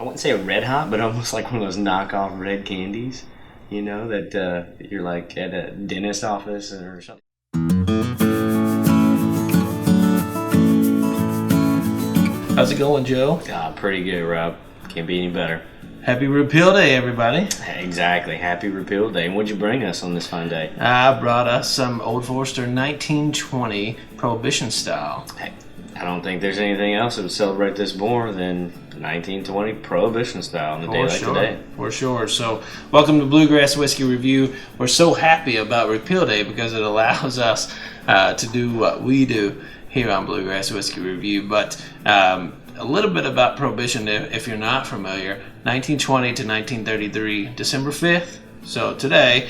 I wouldn't say a red hot, but almost like one of those knockoff red candies, that you're like at a dentist office or something. How's it going, Joe? Pretty good, Rob. Can't be any better. Happy Repeal Day, everybody. Exactly. Happy Repeal Day. And what'd you bring us on this fine day? I brought us some Old Forester 1920 Prohibition style. Hey, I don't think there's anything else that would celebrate this more than 1920 Prohibition style on a day like today. For sure. So, welcome to Bluegrass Whiskey Review. We're so happy about Repeal Day because it allows us to do what we do here on Bluegrass Whiskey Review. But a little bit about Prohibition, if you're not familiar. 1920 to 1933, December 5th. So today,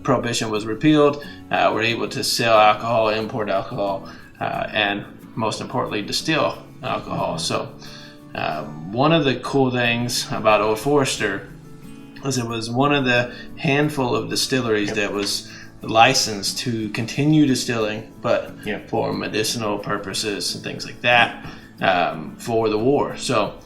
Prohibition was repealed. We're able to sell alcohol, import alcohol, and most importantly, distill alcohol. So one of the cool things about Old Forester was it was one of the handful of distilleries that was licensed to continue distilling, but for medicinal purposes and things like that, for the war. So,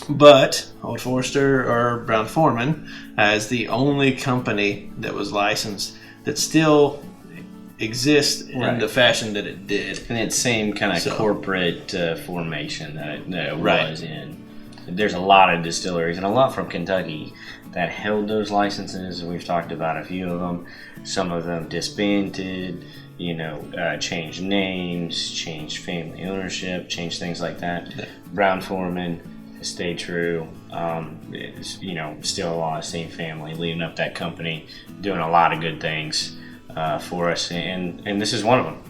but Old Forester or Brown-Forman is the only company that was licensed that still exists in the fashion that it did. And it's same kind of corporate formation that it was in. There's a lot of distilleries, and a lot from Kentucky, that held those licenses. We've talked about a few of them. Some of them disbanded, changed names, changed family ownership, changed things like that. Yeah. Brown-Forman has stayed true. Still a lot of same family leading up that company, doing a lot of good things for us, and this is one of them.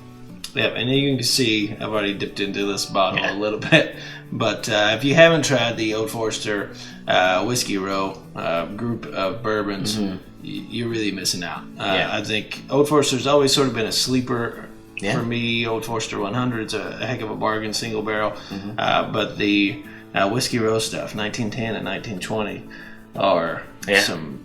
Yep, and you can see I've already dipped into this bottle a little bit, but if you haven't tried the Old Forester Whiskey Row group of bourbons, you're really missing out. I think Old Forester's always sort of been a sleeper for me. Old Forester 100's a heck of a bargain, single barrel, but the Whiskey Row stuff, 1910 and 1920, are some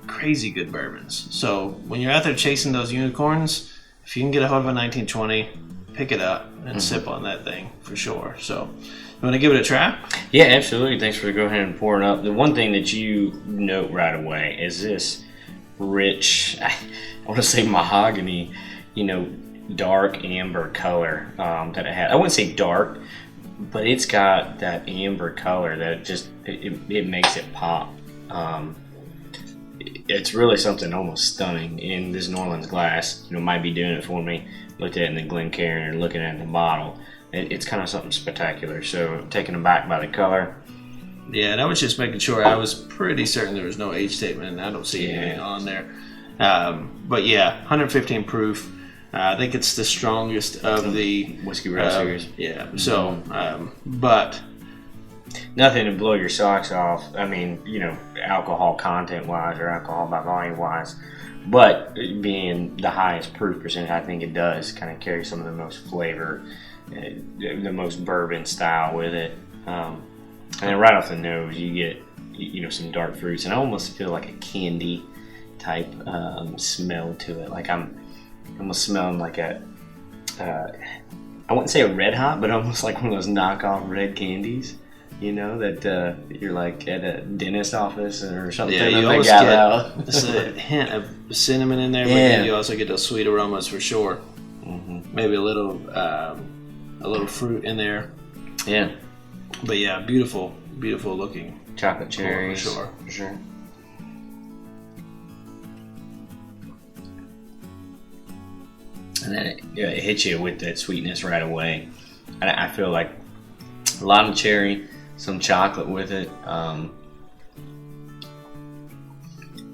crazy good bourbons. So when you're out there chasing those unicorns, if you can get a hold of a 1920, pick it up and sip on that thing for sure. So, you want to give it a try? Yeah, absolutely. Thanks for going ahead and pouring up. The one thing that you note right away is this rich, I want to say mahogany, dark amber color that it had. I wouldn't say dark, but it's got that amber color that it makes it pop. It's really something almost stunning in this New Orleans glass. Might be doing it for me. Looked at it in the Glencairn and looking at the bottle. It's kind of something spectacular. So taken aback by the color. Yeah, and I was just making sure. I was pretty certain there was no age statement, and I don't see anything on there. But yeah, 115 proof. I think it's the strongest of the Whiskey Row series. Yeah. So, but. Nothing to blow your socks off. I mean, alcohol content wise or alcohol by volume wise, but being the highest proof percentage, I think it does kind of carry some of the most flavor, the most bourbon style with it. And then right off the nose, you get some dark fruits, and I almost feel like a candy type smell to it. Like I'm almost smelling like I wouldn't say a red hot, but almost like one of those knockoff red candies. That you're like at a dentist office or something. Yeah, you always get a hint of cinnamon in there, but then you also get those sweet aromas for sure. Maybe a little fruit in there. Yeah. But yeah, beautiful looking. Chocolate cherries. For sure. And then it hits you with that sweetness right away. And I feel like a lot of cherry, some chocolate with it.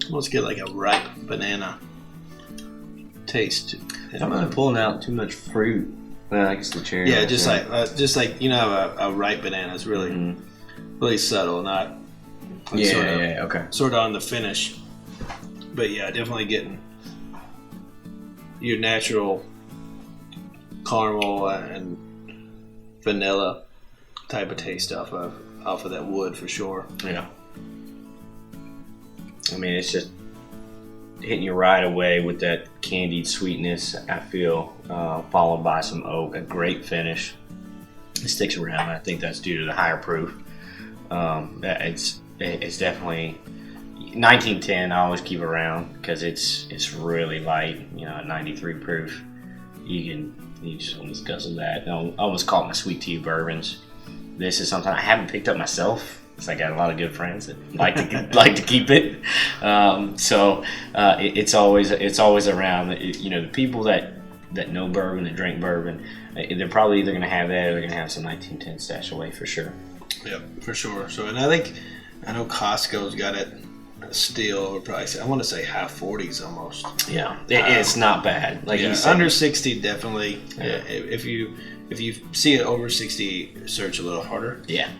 Almost get like a ripe banana taste. I'm not pulling out too much fruit. Well, I guess the cherry. Yeah, just like a ripe banana is really really subtle, not sort of on the finish. But yeah, definitely getting your natural caramel and vanilla type of taste off of that wood for sure. Yeah. I mean, it's just hitting you right away with that candied sweetness, I feel, followed by some oak, a great finish. it sticks around. I think that's due to the higher proof. It's definitely 1910. I always keep around because it's really light. You know, at 93 proof, you just almost guzzle that. I almost call it my sweet tea bourbons. This is something I haven't picked up myself. I got a lot of good friends that like to keep it, so it's always around. You know, the people that know bourbon, that drink bourbon, they're probably either going to have that or they're going to have some 1910 stashed away for sure. Yep, for sure. So, and I know Costco's got it still overpriced. I want to say half 40s almost. Yeah, it's not bad. Like you said, under 60 definitely. Yeah. If you see it over 60, search a little harder. Yeah.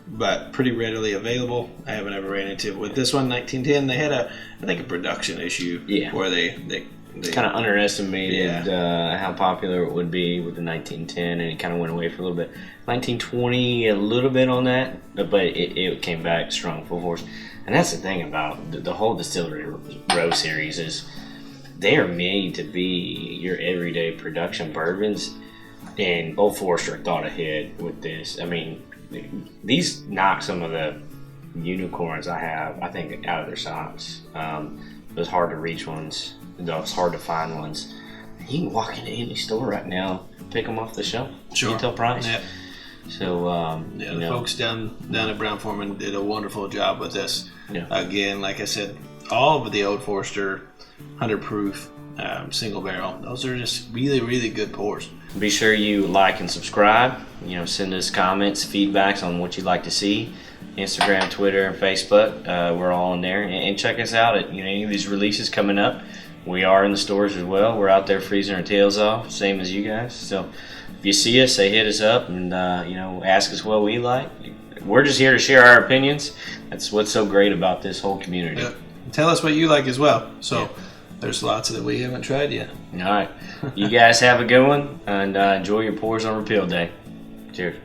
But pretty readily available. I haven't ever ran into it. With this one, 1910, they had a production issue. Yeah. Where they kind of underestimated how popular it would be with the 1910, and it kind of went away for a little bit. 1920, a little bit on that, but it came back strong, full force. And that's the thing about the whole Distillery Row series is they are made to be your everyday production bourbons. And Old Forester thought ahead with this. I mean, these knock some of the unicorns I have, I think, out of their socks. Those hard to reach ones, those hard to find ones. You can walk into any store right now, pick them off the shelf, retail price. Yep. So the folks down at Brown-Forman did a wonderful job with this. Yeah. Again, like I said, all of the Old Forester 100 proof single barrel. Those are just really, really good pours. Be sure you like and subscribe. You know, send us comments, feedbacks on what you'd like to see. Instagram, Twitter, and Facebook. We're all in there. And check us out at any of these releases coming up. We are in the stores as well. We're out there freezing our tails off, same as you guys. So if you see us, hit us up and ask us what we like. We're just here to share our opinions. That's what's so great about this whole community. Yeah. Tell us what you like as well. So there's lots that we haven't tried yet. All right. You guys have a good one and enjoy your pours on Repeal Day. Cheers.